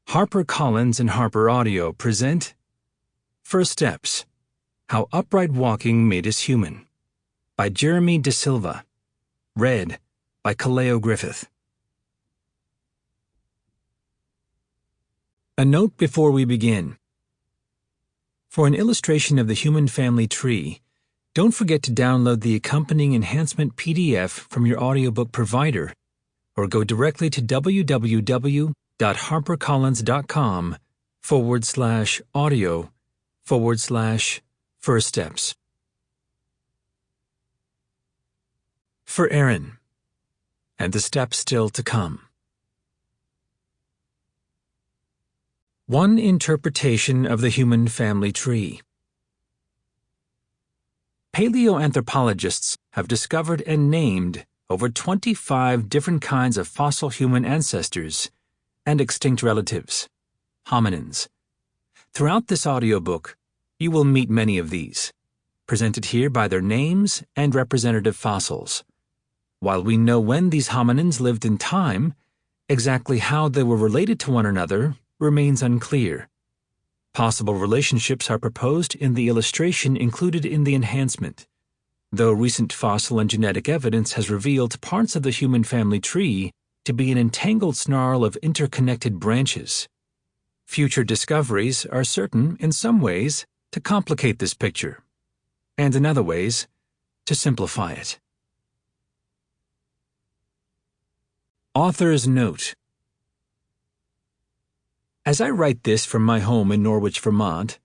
HarperCollins and Harper Audio present First Steps: How Upright Walking Made Us Human by Jeremy Desilva. Read by Kaleo Griffith. A note before we begin. For an illustration of the human family tree, don't forget to download the accompanying enhancement PDF from your audiobook provider, or go directly to www.harpercollins.com/audio/first steps. For Aaron, and the steps still to come. One interpretation of the human family tree. Paleoanthropologists have discovered and named over 25 different kinds of fossil human ancestors and extinct relatives, hominins. Throughout this audiobook, you will meet many of these, presented here by their names and representative fossils. While we know when these hominins lived in time, exactly how they were related to one another remains unclear. Possible relationships are proposed in the illustration included in the enhancement, though recent fossil and genetic evidence has revealed parts of the human family tree to be an entangled snarl of interconnected branches. Future discoveries are certain, in some ways, to complicate this picture, and in other ways, to simplify it. Author's Note. As I write this from my home in Norwich, Vermont,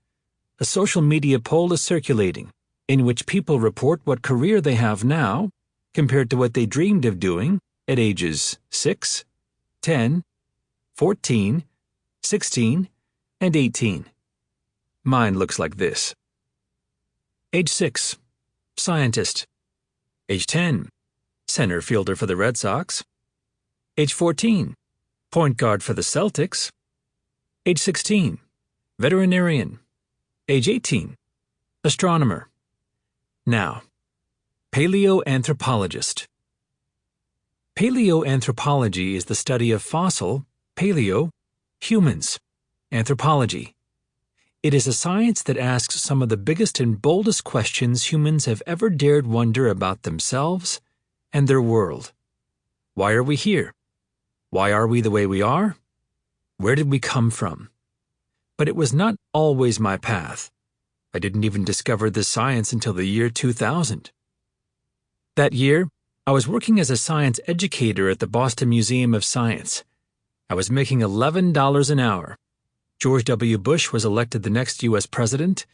a social media poll is circulating in which people report what career they have now compared to what they dreamed of doing at ages 6, 10, 14, 16, and 18. Mine looks like this. Age 6, scientist. Age 10, center fielder for the Red Sox. Age 14, point guard for the Celtics. Age 16, veterinarian. Age 18, astronomer. Now, paleoanthropologist. Paleoanthropology is the study of fossil, paleo, humans, anthropology. It is a science that asks some of the biggest and boldest questions humans have ever dared wonder about themselves and their world. Why are we here? Why are we the way we are? Where did we come from? But it was not always my path. I didn't even discover this science until the year 2000. That year, I was working as a science educator at the Boston Museum of Science. I was making $11 an hour. George W. Bush was elected the next U.S. president,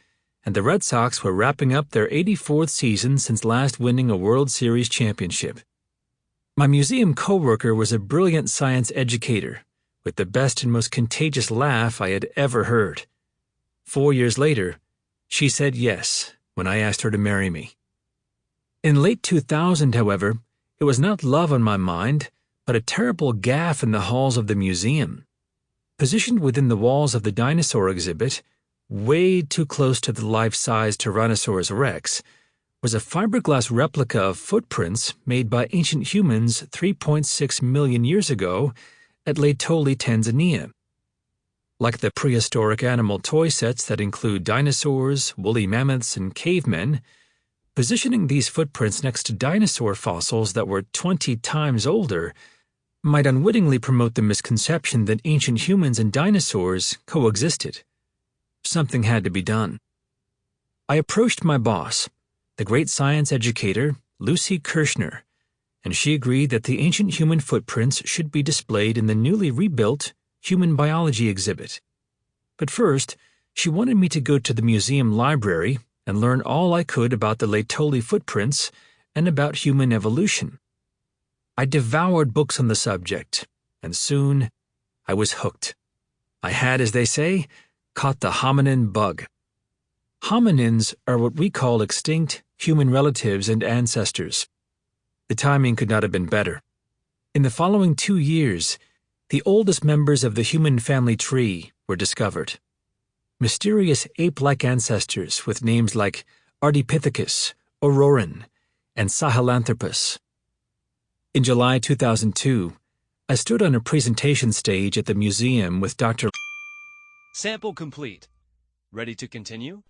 and the Red Sox were wrapping up their 84th season since last winning a World Series championship. My museum coworker was a brilliant science educator, with the best and most contagious laugh I had ever heard. 4 years later, she said yes when I asked her to marry me. In late 2000, however, it was not love on my mind, but a terrible gaffe in the halls of the museum. Positioned within the walls of the dinosaur exhibit, way too close to the life-size Tyrannosaurus rex, was a fiberglass replica of footprints made by ancient humans 3.6 million years ago at Laetoli, Tanzania. Like the prehistoric animal toy sets that include dinosaurs, woolly mammoths, and cavemen, positioning these footprints next to dinosaur fossils that were 20 times older might unwittingly promote the misconception that ancient humans and dinosaurs coexisted. Something had to be done. I approached my boss, the great science educator, Lucy Kirshner, and she agreed that the ancient human footprints should be displayed in the newly rebuilt Human Biology exhibit. But first, she wanted me to go to the museum library and learn all I could about the Laetoli footprints and about human evolution. I devoured books on the subject, and soon I was hooked. I had, as they say, caught the hominin bug. Hominins are what we call extinct human relatives and ancestors. The timing could not have been better. In the following 2 years, the oldest members of the human family tree were discovered. Mysterious ape-like ancestors with names like Ardipithecus, Auroran, and Sahelanthropus. In July 2002, I stood on a presentation stage at the museum with Dr. Sample complete. Ready to continue?